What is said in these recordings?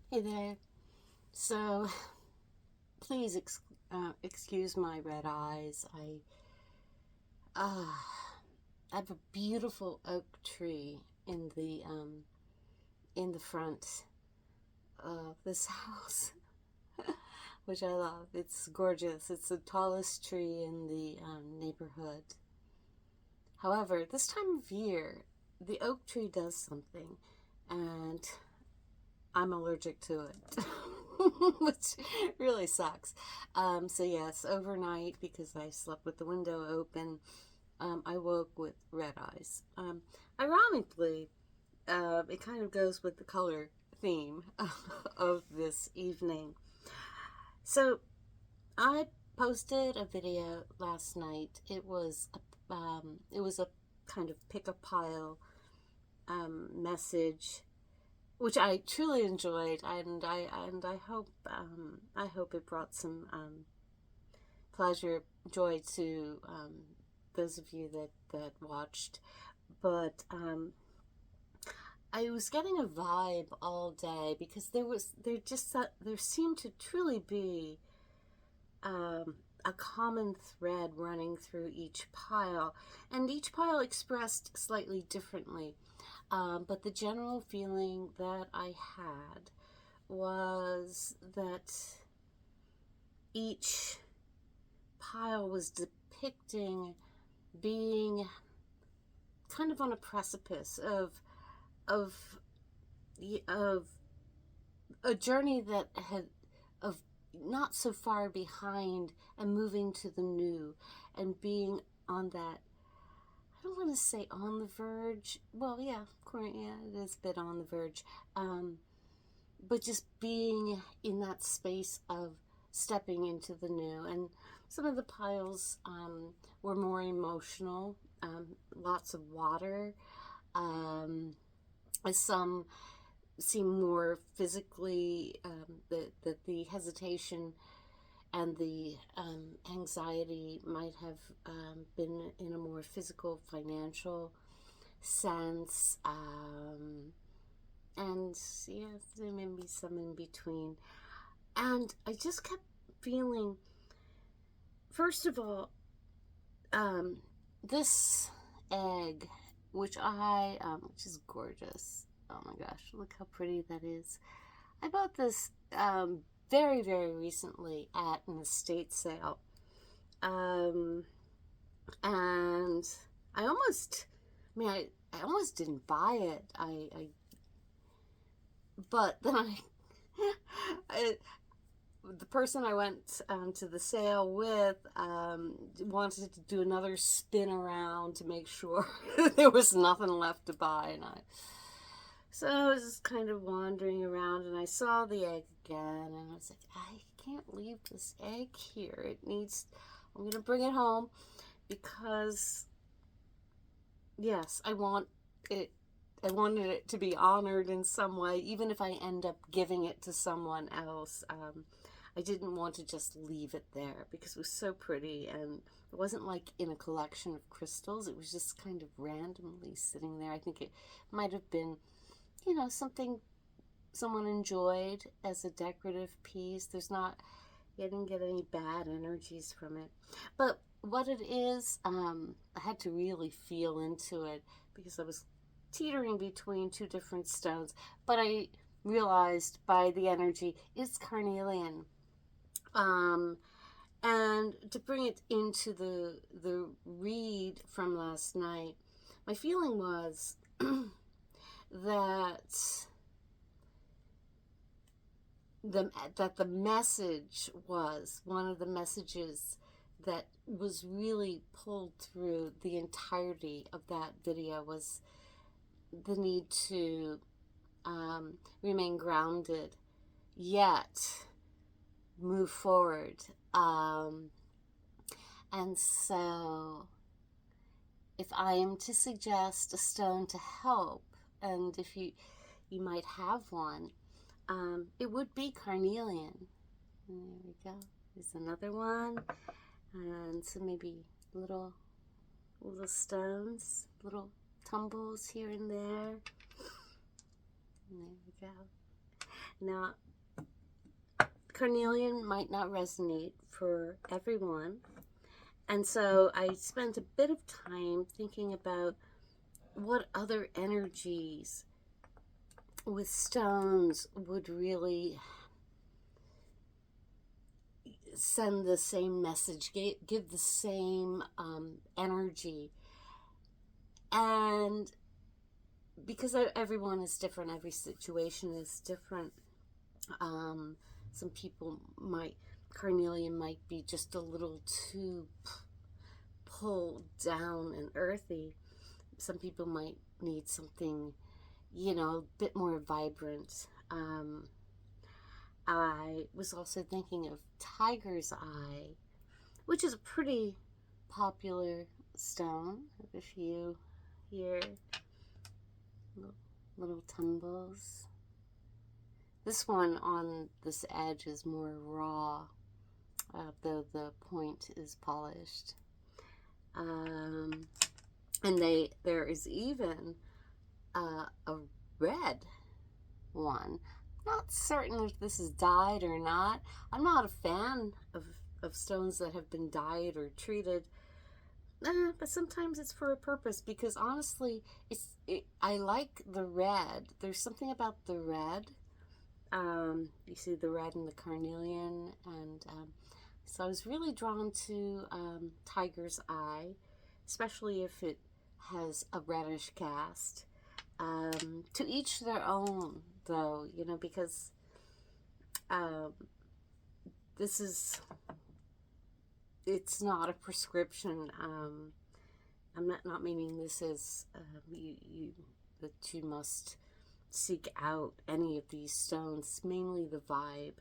Hey there. So, please excuse my red eyes. Uh, I have a beautiful oak tree in the front of this house, which I love. It's gorgeous. It's the tallest tree in the neighborhood. However, this time of year, the oak tree does something, and I'm allergic to it, which really sucks. So yes, overnight, because I slept with the window open, I woke with red eyes. Ironically, it kind of goes with the color theme of this evening. So I posted a video last night. It was a kind of pick a pile message, which I truly enjoyed, and I hope it brought some pleasure, joy to those of you that watched. But I was getting a vibe all day because there seemed to truly be a common thread running through each pile, and each pile expressed slightly differently. But the general feeling that I had was that each pile was depicting being kind of on a precipice of of a journey that had of not so far behind and moving to the new and being on that. I don't want to say on the verge. Well, yeah, yeah, it is a bit on the verge. But just being in that space of stepping into the new. And some of the piles were more emotional, lots of water. Some seem more physically, the hesitation and the anxiety might have been in a more physical, financial sense. And yeah, there may be some in between. And I just kept feeling, first of all, um, this egg, which is gorgeous. Oh my gosh, look how pretty that is. I bought this very, very recently at an estate sale. Um, and I almost didn't buy it. But then I the person I went to the sale with wanted to do another spin around to make sure there was nothing left to buy, so I was just kind of wandering around, and I saw the egg again, and I was like, I can't leave this egg here. I'm gonna bring it home because yes, it. I wanted it to be honored in some way, even if I end up giving it to someone else. I didn't want to just leave it there because it was so pretty, and it wasn't like in a collection of crystals. It was just kind of randomly sitting there. I think it might have been, something someone enjoyed as a decorative piece. I didn't get any bad energies from it. But what it is, I had to really feel into it because I was teetering between two different stones. But I realized by the energy, it's carnelian. Um, and to bring it into the read from last night, my feeling was that the message was one of the messages that was really pulled through the entirety of that video was the need to remain grounded, yet move forward. And so, if I am to suggest a stone to help, and if you might have one, it would be carnelian. And there we go. There's another one, and so maybe little stones, little tumbles here and there. And there we go. Now, carnelian might not resonate for everyone, and so I spent a bit of time thinking about what other energies with stones would really send the same message, give the same energy. And because everyone is different, every situation is different. Some people carnelian might be just a little too pulled down and earthy. Some people might need something, a bit more vibrant. I was also thinking of tiger's eye, which is a pretty popular stone. If you hear little tumbles. This one on this edge is more raw, though the point is polished. And there is even a red one. Not certain if this is dyed or not. I'm not a fan of stones that have been dyed or treated. But sometimes it's for a purpose, because honestly, I like the red. There's something about the red. You see the red in the carnelian, and so I was really drawn to tiger's eye, especially if it has a reddish cast. To each their own, though, because this is, it's not a prescription. I'm not meaning this as that you must seek out any of these stones. It's mainly the vibe.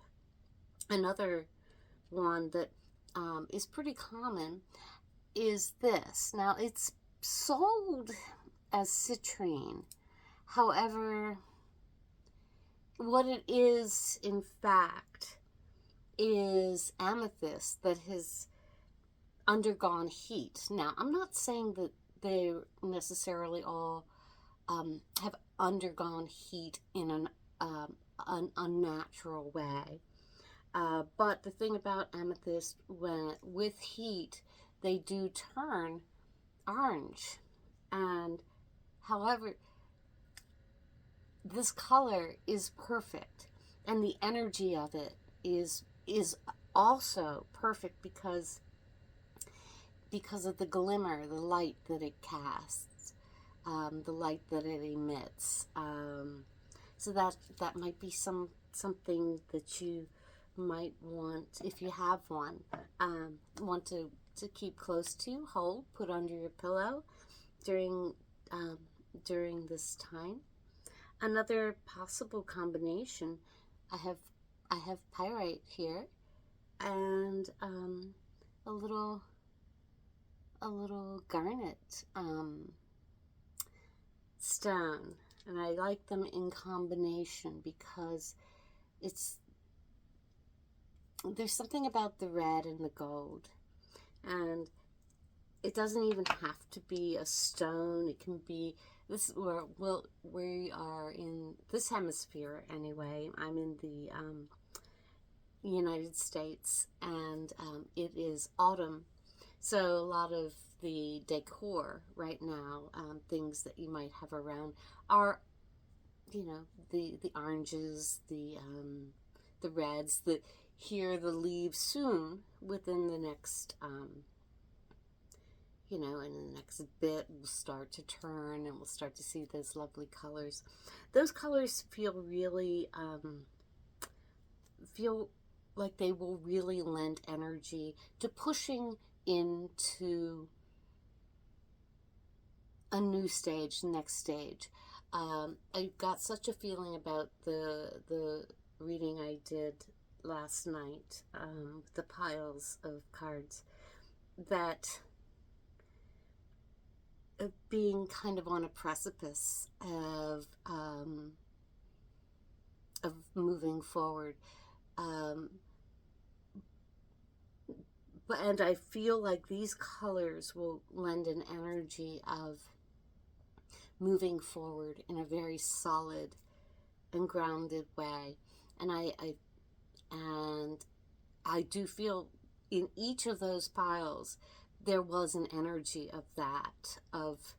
Another one that is pretty common is this. Now, it's sold as citrine. However, what it is, in fact, is amethyst that has undergone heat. Now, I'm not saying that they necessarily all have undergone heat in an unnatural way. But the thing about amethyst, with heat, they do turn orange. And however, this color is perfect, and the energy of it is also perfect because of the glimmer, the light that it casts, the light that it emits. So that might be something that you might want, if you have one, want to keep close to, hold, put under your pillow during this time. Another possible combination, I have pyrite here, and a little garnet stone, and I like them in combination because there's something about the red and the gold, and it doesn't even have to be a stone. It can be this. We are in this hemisphere anyway. I'm in the United States, and it is autumn, so a lot of the decor right now, things that you might have around, are the oranges, the reds. The leaves soon, within the next in the next bit, will start to turn, and we'll start to see those lovely colors. Those colors feel really feel like they will really lend energy to pushing into a new stage, next stage. I got such a feeling about the reading I did last night, the piles of cards, that being kind of on a precipice of moving forward. And I feel like these colors will lend an energy of moving forward in a very solid and grounded way. And and I do feel in each of those piles there was an energy of that, of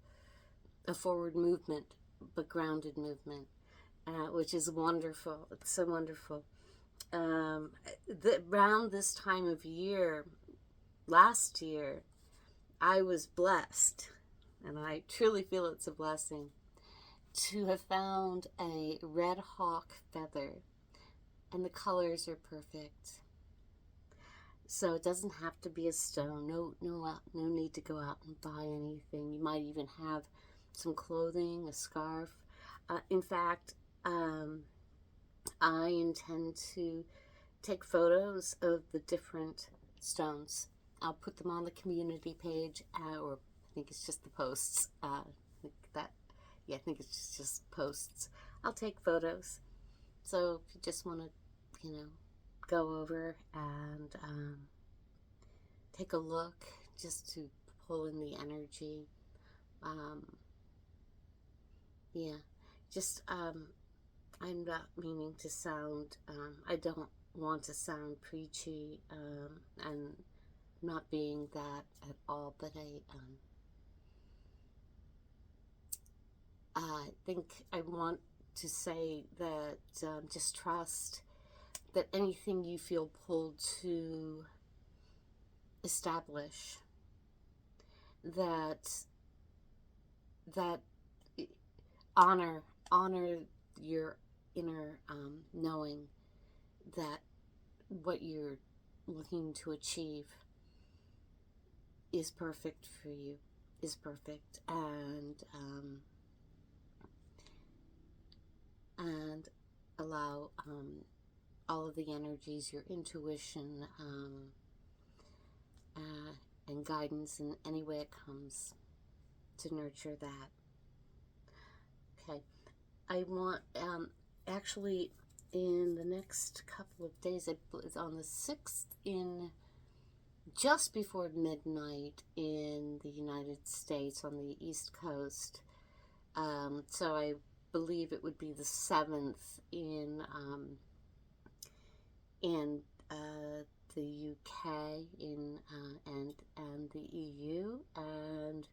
a forward movement, but grounded movement, which is wonderful. It's so wonderful. Around this time of year, last year, I was blessed, and I truly feel it's a blessing, to have found a red hawk feather, and the colors are perfect. So it doesn't have to be a stone. No need to go out and buy anything. You might even have some clothing, a scarf. In fact, I intend to take photos of the different stones. I'll put them on the community page, or I think it's just the posts. I think it's just posts. I'll take photos. So if you just want to, go over and take a look, just to pull in the energy. Yeah, just I'm not meaning to sound. I don't want to sound preachy, and not being that at all. But I think I want to say that just trust that anything you feel pulled to establish, that that honor your inner knowing that what you're looking to achieve is perfect for you, is perfect, and allow all of the energies, your intuition, and guidance in any way it comes, to nurture that. Okay, I want actually in the next couple of days, it's on the 6th, in just before midnight in the United States on the East Coast. So I believe it would be the 7th in the UK, and the EU, and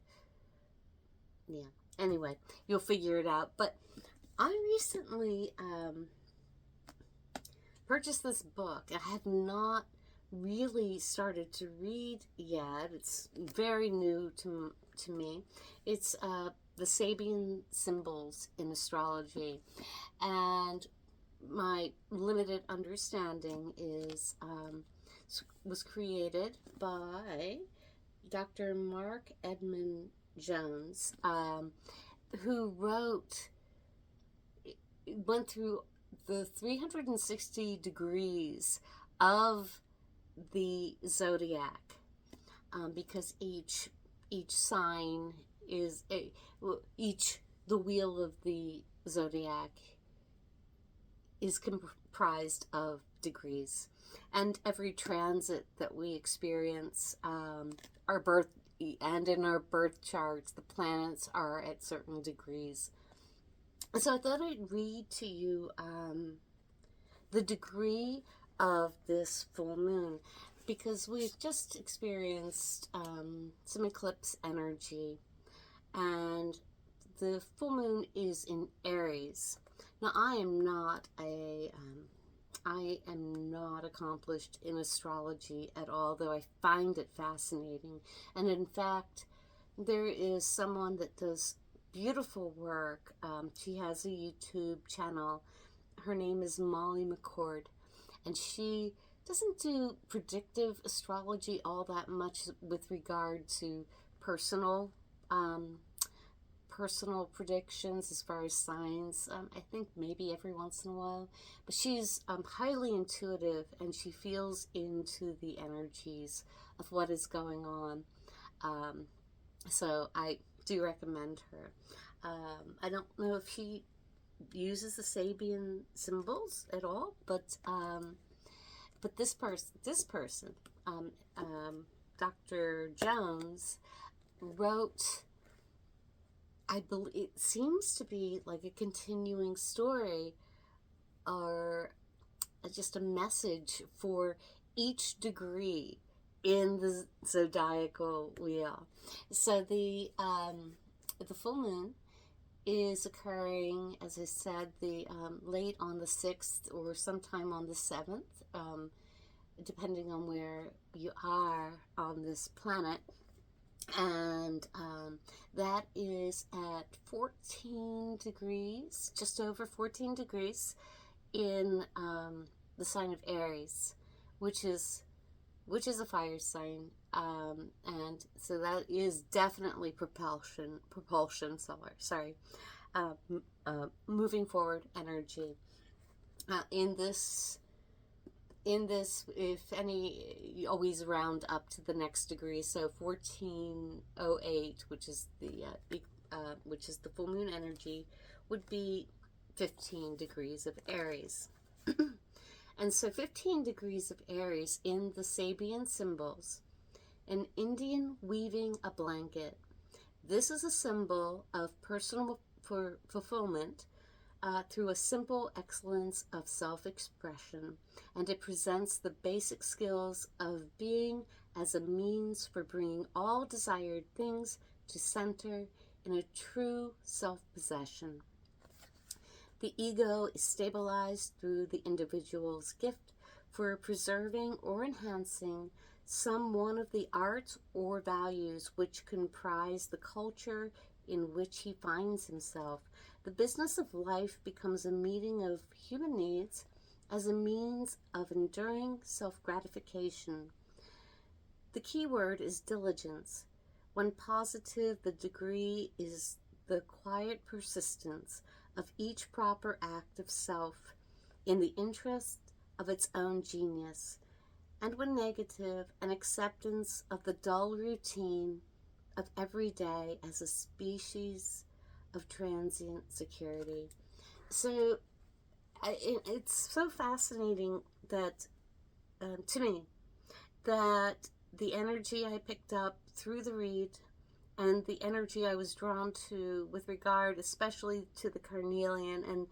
yeah. Anyway, you'll figure it out. But I recently purchased this book. I have not really started to read yet. It's very new to me. It's the Sabian symbols in astrology, and my limited understanding is was created by Dr. Mark Edmund Jones, who went through the 360 degrees of the zodiac, because each sign is the wheel of the zodiac is comprised of degrees, and every transit that we experience, our birth, and in our birth charts, the planets are at certain degrees. So I thought I'd read to you the degree of this full moon, because we've just experienced some eclipse energy, and the full moon is in Aries. Now, I am not accomplished in astrology at all, though I find it fascinating. And in fact, there is someone that does beautiful work. She has a YouTube channel. Her name is Molly McCord, and she doesn't do predictive astrology all that much with regard to personal predictions as far as signs. I think maybe every once in a while, but she's highly intuitive, and she feels into the energies of what is going on. So I do recommend her. I don't know if she uses the Sabian symbols at all, but this person, Dr. Jones, wrote, I believe it seems to be like a continuing story, or just a message for each degree in the zodiacal wheel. So the full moon is occurring, as I said, the late on the 6th or sometime on the 7th, depending on where you are on this planet. And that is at 14 degrees, just over 14 degrees in the sign of Aries, which is a fire sign, and so that is definitely propulsion sorry, moving forward energy. In this, if any, you always round up to the next degree. So 1408, which is the full moon energy, would be 15 degrees of Aries. And so 15 degrees of Aries in the Sabian symbols, an Indian weaving a blanket. This is a symbol of personal fulfillment through a simple excellence of self-expression, and it presents the basic skills of being as a means for bringing all desired things to center in a true self-possession. The ego is stabilized through the individual's gift for preserving or enhancing some one of the arts or values which comprise the culture in which he finds himself. The business of life becomes a meeting of human needs as a means of enduring self-gratification. The key word is diligence. When positive, the degree is the quiet persistence of each proper act of self in the interest of its own genius, and when negative, an acceptance of the dull routine of every day as a species of transient security. So it's so fascinating that, to me, that the energy I picked up through the read and the energy I was drawn to with regard especially to the carnelian, and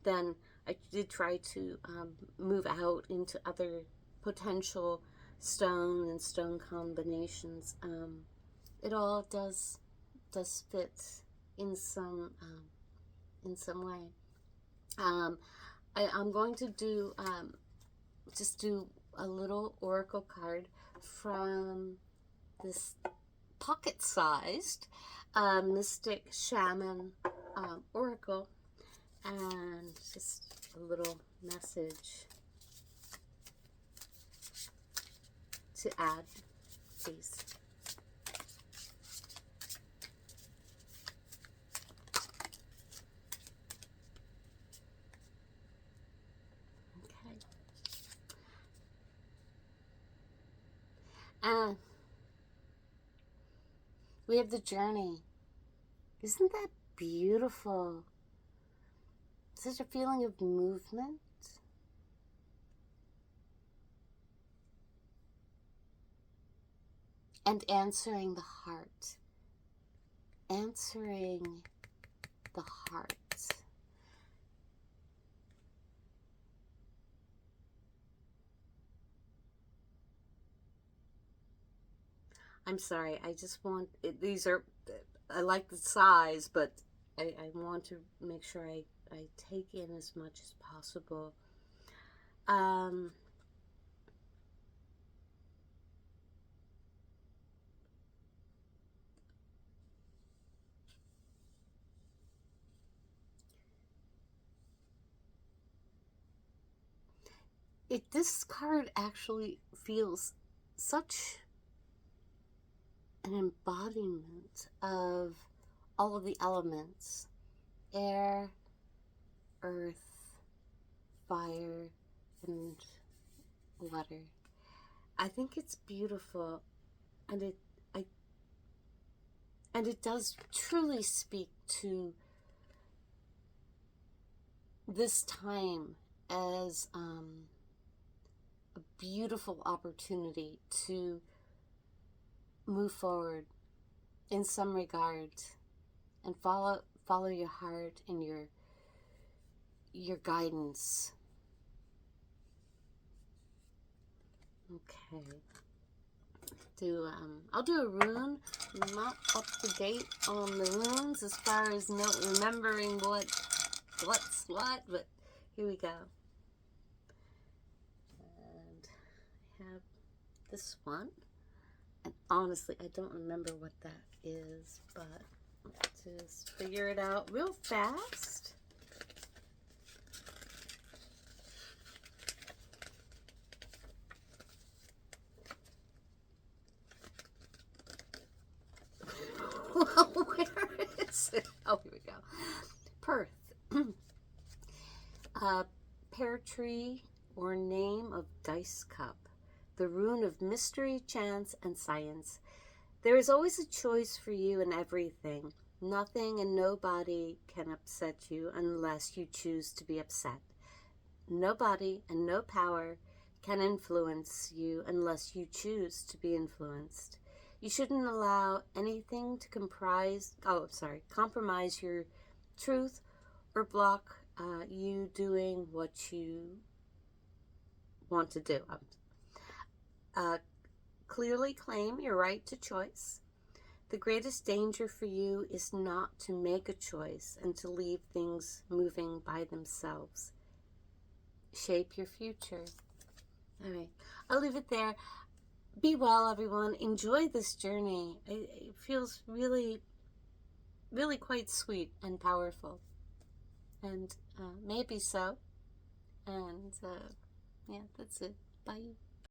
then I did try to move out into other potential stone and stone combinations. It all does fit in some way. I'm going to do just do a little oracle card from this pocket-sized mystic shaman oracle, and just a little message to add, please. Okay. And we have the journey. Isn't that beautiful? Such a feeling of movement. And answering the heart. Answering the heart. I'm sorry, I just want, these are, I like the size, but I want to make sure I take in as much as possible. This card actually feels such an embodiment of all of the elements: air, earth, fire, and water. I think it's beautiful, and it does truly speak to this time as a beautiful opportunity to move forward in some regard and follow your heart and your guidance. Okay. I'll do a rune. I'm not up to date on the runes as far as remembering what's what, but here we go. And I have this one. And honestly, I don't remember what that is, but let's just figure it out real fast. Well, where is it? Oh, here we go. Perth. Pear tree or name of dice cup. The rune of mystery, chance, and science. There is always a choice for you in everything. Nothing and nobody can upset you unless you choose to be upset. Nobody and no power can influence you unless you choose to be influenced. You shouldn't allow anything to compromise your truth or block you doing what you want to do. Clearly claim your right to choice. The greatest danger for you is not to make a choice and to leave things moving by themselves. Shape your future. All right, I'll leave it there. Be well, everyone. Enjoy this journey. It feels really, really quite sweet and powerful. And maybe so. And yeah, that's it. Bye.